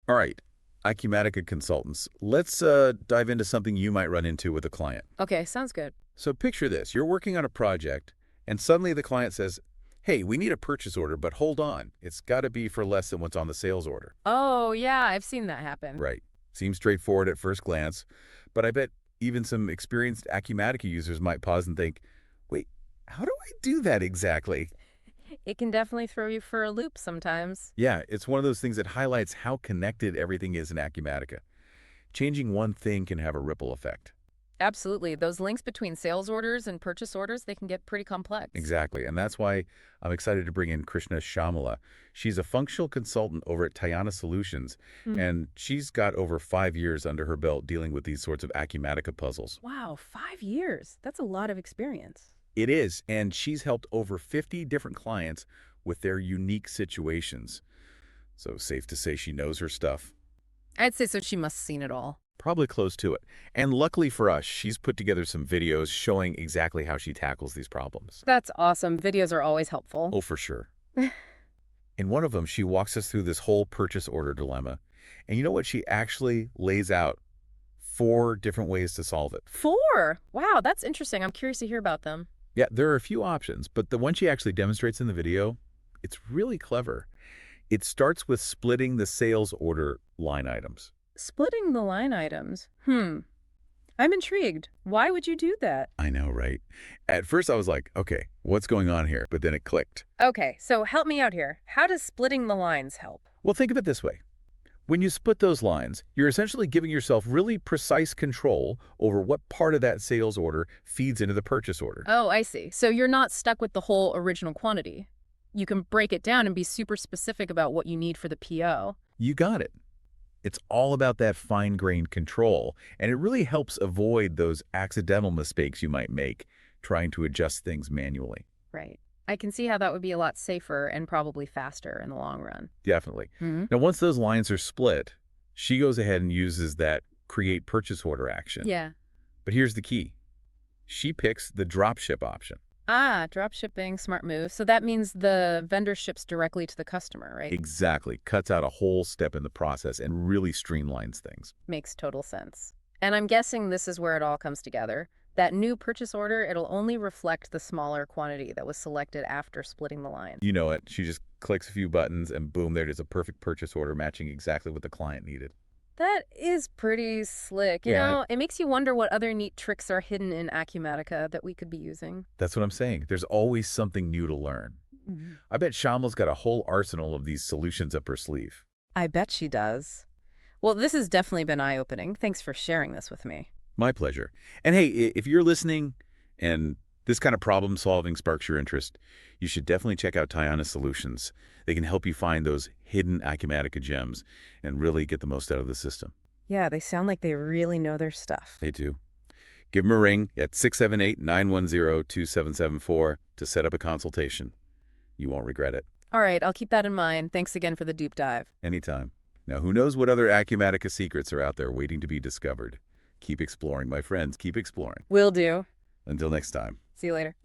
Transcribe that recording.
All right, Acumatica consultants. Let's dive into something you might run into with a client. Okay, sounds good. So picture this. You're working on a project, and suddenly the client says, hey, we need a purchase order, but hold on. It's got to be for less than what's on the sales order. Oh, yeah, I've seen that happen. Right. Seems straightforward at first glance, but I bet even some experienced Acumatica users might pause and think, wait, how do I do that exactly? It can definitely throw you for a loop sometimes. Yeah, it's one of those things that highlights how connected everything is in Acumatica. Changing one thing can have a ripple effect. Absolutely. Those links between sales orders and purchase orders, they can get pretty complex. Exactly, and that's why I'm excited to bring in Krishna Shyamala. She's a functional consultant over at Solutions, Hmm. and she's got over 5 years under her belt dealing with these sorts of Acumatica puzzles. Wow, 5 years. That's a lot of experience. It is, and she's helped over 50 different clients with their unique situations. So safe to say she knows her stuff. I'd say so she must have seen it all. Probably close to it. And luckily for us, she's put together some videos showing exactly how she tackles these problems. That's awesome. Videos are always helpful. Oh, for sure. In one of them, she walks us through this whole purchase order dilemma. And you know what? She actually lays out 4 different ways to solve it. 4! Wow, that's interesting. I'm curious to hear about them. Yeah, there are a few options, but the one she actually demonstrates in the video, it's really clever. It starts with splitting the sales order line items. Splitting the line items. I'm intrigued. Why would you do that? I know, right? At first, I was like, okay, what's going on here? But then it clicked. Okay, so help me out here. How does splitting the lines help? Well, think of it this way. When you split those lines, you're essentially giving yourself really precise control over what part of that sales order feeds into the purchase order. Oh, I see. So you're not stuck with the whole original quantity. You can break it down and be super specific about what you need for the PO. You got it. It's all about that fine-grained control, and it really helps avoid those accidental mistakes you might make trying to adjust things manually. Right. I can see how that would be a lot safer and probably faster in the long run. Definitely. Hmm. Now, once those lines are split, she goes ahead and uses that create purchase order action. Yeah. But here's the key. She picks the dropship option. Ah, drop shipping, smart move. So that means the vendor ships directly to the customer, right? Exactly. Cuts out a whole step in the process and really streamlines things. Makes total sense. And I'm guessing this is where it all comes together. That new purchase order, it'll only reflect the smaller quantity that was selected after splitting the line. You know it. She just clicks a few buttons and boom, there it is, a perfect purchase order matching exactly what the client needed. That is pretty slick. You Yeah. know, it makes you wonder what other neat tricks are hidden in Acumatica that we could be using. That's what I'm saying. There's always something new to learn. Mhm. I bet Shyamala's got a whole arsenal of these solutions up her sleeve. I bet she does. Well, this has definitely been eye-opening. Thanks for sharing this with me. My pleasure. And hey, if you're listening and this kind of problem solving sparks your interest, you should definitely check out Solutions. They can help you find those hidden Acumatica gems and really get the most out of the system. Yeah, they sound like they really know their stuff. They do. Give them a ring at 678-910-2774 to set up a consultation. You won't regret it. All right, I'll keep that in mind. Thanks again for the deep dive. Anytime. Now, who knows what other Acumatica secrets are out there waiting to be discovered? Keep exploring, my friends. Keep exploring. Will do. Until next time. See you later.